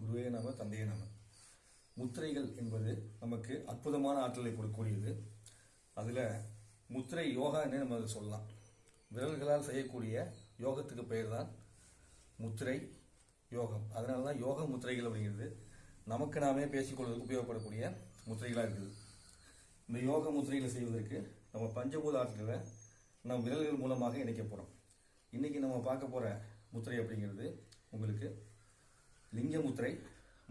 குருவே நம தந்தையே நம. முத்திரைகள் என்பது நமக்கு அற்புதமான ஆற்றலை கொடுக்கக்கூடியது. அதில் முத்திரை யோகா என்ன நம்ம அதை சொல்லலாம். விரல்களால் செய்யக்கூடிய யோகத்துக்கு பெயர் தான் முத்திரை யோகம். அதனால தான் யோக முத்திரைகள் அப்படிங்கிறது நமக்கு நாமே பேசிக்கொள்வதற்கு உபயோகப்படக்கூடிய முத்திரைகளாக இருக்குது. இந்த யோக முத்திரைகளை செய்வதற்கு நம்ம பஞ்சபூத ஆற்றல்களை நம்ம விரல்கள் மூலமாக இணைக்க போகிறோம். இன்றைக்கி நம்ம பார்க்க போகிற முத்திரை அப்படிங்கிறது உங்களுக்கு லிங்க முத்திரை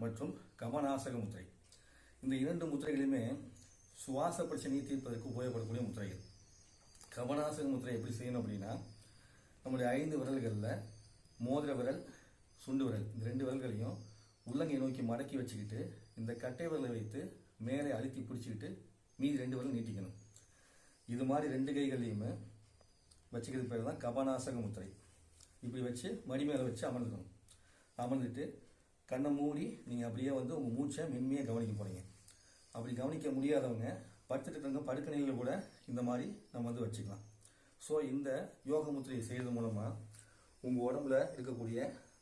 மற்றும் கமநாசக முத்திரை. இந்த இரண்டு முத்திரைகளுமே சுவாச பிரச்சனையை தீர்ப்பதற்கு உபயோகப்படக்கூடிய முத்திரைகள். கமநாசக முத்திரை எப்படி செய்யணும் அப்படின்னா, நம்முடைய 5 விரல்களில் மோதிர விரல், சுண்டு விரல், இந்த 2 விரல்களையும் உள்ளங்கை நோக்கி மடக்கி வச்சுக்கிட்டு இந்த கட்டை விரலை வைத்து மேலே அழுத்தி பிடிச்சிக்கிட்டு மீதி 2 விரல் நீட்டிக்கணும். இது மாதிரி 2 கைகளையுமே வச்சுக்கிறது பேர் தான் கமநாசக முத்திரை. இப்படி வச்சு மடி மேலே வச்சு அமர்ந்துக்கணும். அமர்ந்துட்டு கண்ணை மூடி நீங்கள் அப்படியே உங்கள் மூச்சை மென்மையாக கவனிக்க போகிறீங்க. அப்படி கவனிக்க முடியாதவங்க படுத்துட்டு இருக்க படுக்க நிலையில் கூட இந்த மாதிரி நம்ம வச்சுக்கலாம். ஸோ இந்த யோக முத்திரையை செய்கிறது மூலமாக உங்கள் உடம்புல இருக்கக்கூடிய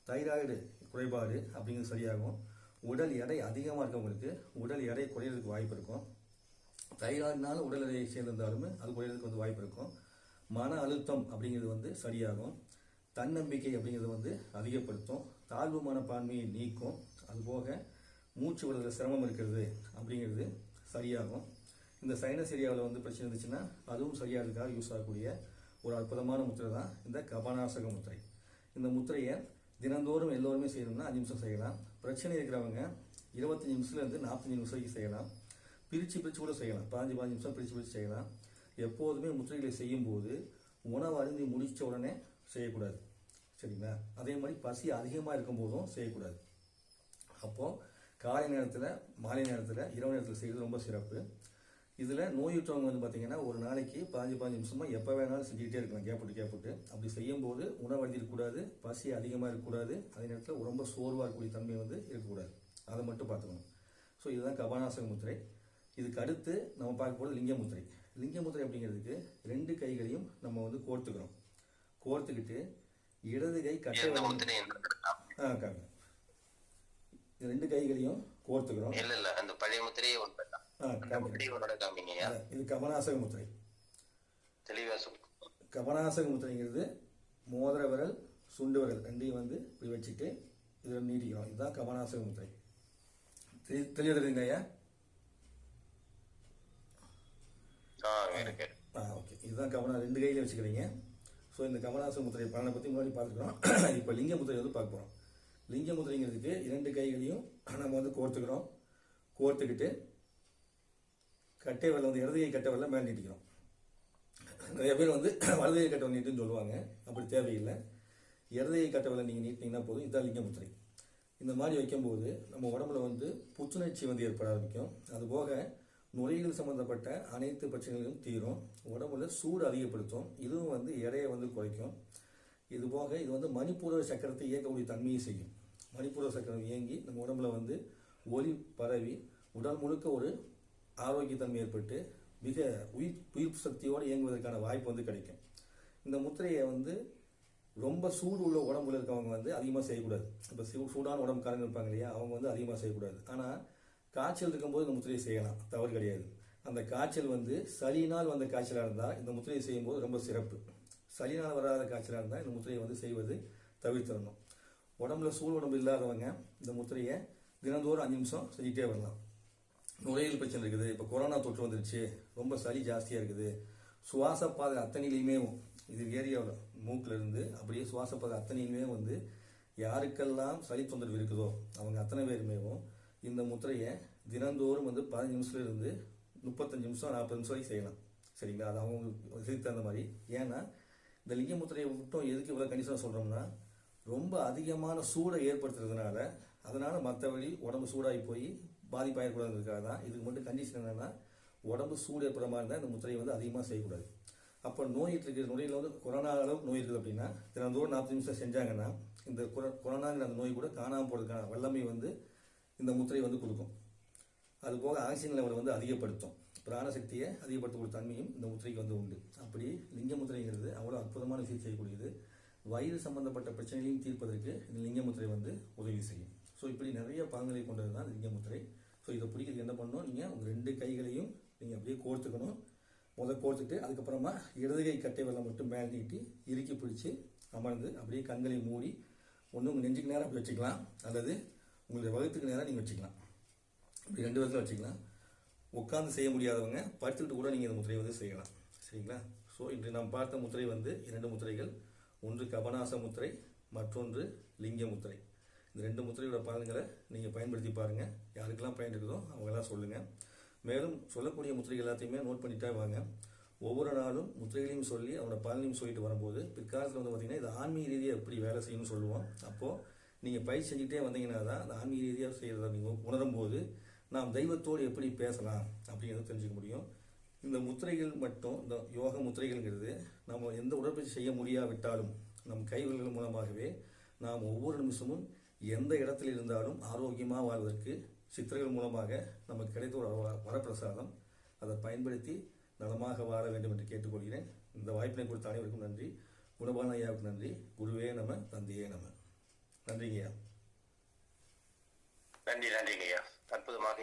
தைராய்டு குறைபாடு அப்படிங்கிறது சரியாகும். உடல் எடை அதிகமாக இருக்கவங்களுக்கு உடல் எடை குறையிறதுக்கு வாய்ப்பு இருக்கும். தைராய்டுனால உடல் எடையை சேர்ந்திருந்தாலுமே அது குறையிறதுக்கு வாய்ப்பு இருக்கும். மன அழுத்தம் அப்படிங்கிறது சரியாகும். தன்னம்பிக்கை அப்படிங்கிறது அதிகப்படுத்தும். தாழ்வு மனப்பான்மையை நீக்கும். அதுபோக மூச்சு விடுறதுல சிரமம் இருக்கிறது அப்படிங்கிறது சரியாகும். இந்த சைனஸ் ஏரியாவில் பிரச்சனை இருந்துச்சுன்னா அதுவும் சரியாகிறதுக்காக யூஸ் ஆகக்கூடிய ஒரு அற்புதமான முத்திரை தான் இந்த கமநாசக முத்திரை. இந்த முத்திரையை தினந்தோறும் எல்லோருமே செய்யணும்னா 5 நிமிஷம் செய்யலாம். பிரச்சனை இருக்கிறவங்க 25 நிமிஷத்துலேருந்து 45 நிமிஷம் வரைக்கும் செய்யலாம். பிரித்து கூட செய்யலாம். 15 நிமிஷம் பிரித்து செய்யலாம். எப்போதுமே முத்திரைகளை செய்யும்போது உணவு அருந்தி முடித்த உடனே செய்யக்கூடாது, சரிங்களா? அதே மாதிரி பசி அதிகமாக இருக்கும் போதும் செய்யக்கூடாது. அப்போது காலை நேரத்தில், மாலை நேரத்தில், இரவு நேரத்தில் செய்கிறது ரொம்ப சிறப்பு. இதில் நோயுற்றவங்க பார்த்தீங்கன்னா ஒரு நாளைக்கு 15 நிமிஷமாக எப்போ வேணாலும் செஞ்சுக்கிட்டே இருக்கலாம், கேப்புட்டு. அப்படி செய்யும்போது உணவு அருந்திருக்கக்கூடாது, பசி அதிகமாக இருக்கக்கூடாது, அதே நேரத்தில் ரொம்ப சோர்வாக இருக்கக்கூடிய தன்மை இருக்கக்கூடாது. அதை மட்டும் பார்த்துக்கணும். ஸோ இதுதான் கமநாசக முத்திரை. இதுக்கு அடுத்து நம்ம பார்க்க போகிறது லிங்க முத்திரை. லிங்க முத்திரை அப்படிங்கிறதுக்கு 2 கைகளையும் நம்ம கோர்த்துக்கிறோம். கோர்த்துக்கிட்டு இடது கை கட்டை காட்டுங்க. 2 கைகளையும் கோர்த்துக்கிறோம். இது கமநாசக முத்திரை. கமநாசக முத்திரைங்கிறது மோதிர விரல், சுண்டு விரல் 2ஐயும் இப்படி வச்சுட்டு இதில் நீட்டிக்கிறோம். இதுதான் கமநாசக முத்திரை. தெரியுதுங்க ஐயா? ஓகே, இதுதான் 2 கையில வச்சுக்கிறீங்க. ஸோ இந்த கமநாசக முத்திரை பலனை பற்றி முன்னாடி பார்த்துக்கிறோம். இப்போ லிங்க முத்திரை பார்க்க போகிறோம். லிங்க முத்திரைங்கிறதுக்கு 2 கைகளையும் நம்ம கோர்த்துக்கிறோம். கோர்த்துக்கிட்டு கட்டை வரல இடது கை கட்டை வரல மேலே நீட்டிக்கிறோம். நிறைய பேர் வலது கை கட்டை நீட்டுன்னு சொல்லுவாங்க. அப்படி தேவையில்லை. இடது கை கட்டை வரல நீங்கள் நீட்டினீங்கன்னா போதும். இதுதான் லிங்க முத்திரை. இந்த மாதிரி வைக்கும்போது நம்ம உடம்புல புத்துணர்ச்சி ஏற்பட ஆரம்பிக்கும். அதுபோக நுரையீரல் சம்பந்தப்பட்ட அனைத்து பிரச்சனைகளும் தீரும். உடம்புல சூடு அதிகப்படுத்தும். இதுவும் எடையை குறைக்கும். இது போக இது மணிப்பூரக சக்கரத்தை இயக்கக்கூடிய தன்மையை செய்யும். மணிப்பூரக சக்கரம் இயங்கி நம்ம உடம்புல ஒளி பரவி உடல் முழுக்க ஒரு ஆரோக்கியத்தன்மை ஏற்பட்டு மிக உயிர் சக்தியோடு இயங்குவதற்கான வாய்ப்பு கிடைக்கும். இந்த முத்திரையை ரொம்ப சூடு உள்ள உடம்புல இருக்கவங்க அதிகமாக செய்யக்கூடாது. இப்போ சூடான உடம்புக்காரங்க இருப்பாங்க இல்லையா, அவங்க அதிகமாக செய்யக்கூடாது. ஆனால் காய்ச்சல் இருக்கும்போது இந்த முத்திரையை செய்யலாம், தவறு கிடையாது. அந்த காய்ச்சல் சளியினால் வந்த காய்ச்சலாக இருந்தால் இந்த முத்திரையை செய்யும்போது ரொம்ப சிறப்பு. சளியினால் வராத காய்ச்சலாக இருந்தால் இந்த முத்திரையை செய்வது தவிர்த்திடணும். உடம்புல சூடு உடம்பு இல்லாதவங்க இந்த முத்திரையை தினந்தோறும் 5 நிமிஷம் செஞ்சுட்டே வரலாம். நுரையீரல் பிரச்சனை இருக்குது, இப்போ கொரோனா தொற்று வந்துருச்சு, ரொம்ப சளி ஜாஸ்தியாக இருக்குது, சுவாசப்பாதை அத்தனையிலையுமே இது ஏரியாவில் மூக்கில் இருந்து அப்படியே சுவாசப்பாதை அத்தனையுமே யாருக்கெல்லாம் சளி தொந்தரவு இருக்குதோ அவங்க அத்தனை பேருமே இந்த முத்திரையை தினந்தோறும் 15 நிமிஷத்துலேருந்து 35 நிமிஷம் 40 நிமிஷம் வரைக்கும் செய்யலாம், சரிங்களா? அது அவங்க இதுக்கு தகுந்த மாதிரி. ஏன்னா இந்த லிங்க முத்திரையை விட்டும் எதுக்கு இவ்வளோ கண்டிஷனாக சொல்கிறோம்னா, ரொம்ப அதிகமான சூடை ஏற்படுத்துறதுனால அதனால் மற்றபடி உடம்பு சூடாகி போய் பாதிப்பாயிடக்கூடாதுக்காக தான். இதுக்கு மட்டும் கண்டிஷன் என்னென்னா, உடம்பு சூடு ஏற்படுற மாதிரி தான் இந்த முத்திரையை அதிகமாக செய்யக்கூடாது. அப்போ நோய் இருக்கிற நோயில் கொரோனா அளவுக்கு நோய் இருக்குது அப்படின்னா தினந்தோறும் 40 நிமிஷம் செஞ்சாங்கன்னா இந்த கொரோனாங்கிற அந்த நோய் கூட காணாமல் போகிறதுக்கான வல்லமை இந்த முத்திரை கொடுக்கும். அதுபோக ஆக்சிஜன் லெவலை அதிகப்படுத்தும். பிராணசக்தியை அதிகப்படுத்தக்கூடிய தன்மையும் இந்த முத்திரைக்கு உண்டு. அப்படி லிங்க முத்திரைங்கிறது அவ்வளோ அற்புதமான விஷயம் செய்யக்கூடியது. வயிறு சம்பந்தப்பட்ட பிரச்சனைகளையும் தீர்ப்பதற்கு இந்த லிங்க முத்திரை உதவி செய்யும். ஸோ இப்படி நிறைய நிறைய பாகங்களை கொண்டது தான் லிங்க முத்திரை. ஸோ இதை பிடிக்கிறதுக்கு என்ன பண்ணணும், நீங்கள் உங்கள் 2 கைகளையும் நீங்கள் அப்படியே கோர்த்துக்கணும். கோர்த்துட்டு அதுக்கப்புறமா இடது கை கட்டை வெள்ளம் மட்டும் மேல் நீட்டி இறுக்கி பிடிச்சி அமர்ந்து அப்படியே கண்களை மூடி ஒன்று உங்கள் நெஞ்சுக்கு நேரம் அப்படி வச்சுக்கலாம், அல்லது உங்களுடைய வகுத்துக்கு நேரம் நீங்கள் வச்சுக்கலாம். இப்படி 2 விதத்தில் வச்சுக்கலாம். உட்காந்து செய்ய முடியாதவங்க படுத்துக்கிட்டு கூட நீங்கள் இந்த முத்திரையை வந்து செய்யலாம். சரிங்களா? ஸோ இன்று நாம் பார்த்த முத்திரை வந்து 2 முத்திரைகள். ஒன்று கபநாச முத்திரை, மற்றொன்று லிங்க முத்திரை. இந்த 2 முத்திரையோட பலன்களை நீங்கள் பயன்படுத்தி பாருங்கள். யாருக்கெல்லாம் பயன் இருக்குதோ அவங்கெல்லாம் சொல்லுங்கள். மேலும் சொல்லக்கூடிய முத்திரைகள் எல்லாத்தையுமே நோட் பண்ணிட்டே வாங்க. ஒவ்வொரு நாளும் முத்திரைகளையும் சொல்லி அவனோட பலனையும் சொல்லிட்டு வரும்போது பிற்காலத்தில் வந்து பார்த்தீங்கன்னா இது ஆன்மீக ரீதியாக எப்படி வேலை செய்யணும்னு சொல்லுவோம். அப்போது நீங்கள் பயிற்சி செஞ்சுக்கிட்டே வந்தீங்கன்னா தான் அந்த ஆன்மீக ரீதியாக செய்கிறத நீங்கள் உணரும் போது நாம் தெய்வத்தோடு எப்படி பேசலாம் அப்படிங்கிறத தெரிஞ்சுக்க முடியும். இந்த முத்திரைகள் மட்டும், இந்த யோக முத்திரைகள்ங்கிறது நம்ம எந்த உடற்பயிற்சி செய்ய முடியாவிட்டாலும் நம் கைவிரல்கள் மூலமாகவே நாம் ஒவ்வொரு நிமிஷமும் எந்த இடத்தில் இருந்தாலும் ஆரோக்கியமாக வாழ்வதற்கு சித்திரைகள் மூலமாக நமக்கு கிடைத்த ஒரு வரப்பிரசாதம். அதை பயன்படுத்தி நலமாக வாழ வேண்டும் என்று கேட்டுக்கொள்கிறேன். இந்த வாய்ப்பினை கொடுத்த அனைவருக்கும் நன்றி. குணபான ஐயாவுக்கு நன்றி. குருவே நம, தந்தையே நம. நன்றிங்கய்யா. நன்றிங்கய்யா. அற்புதமாக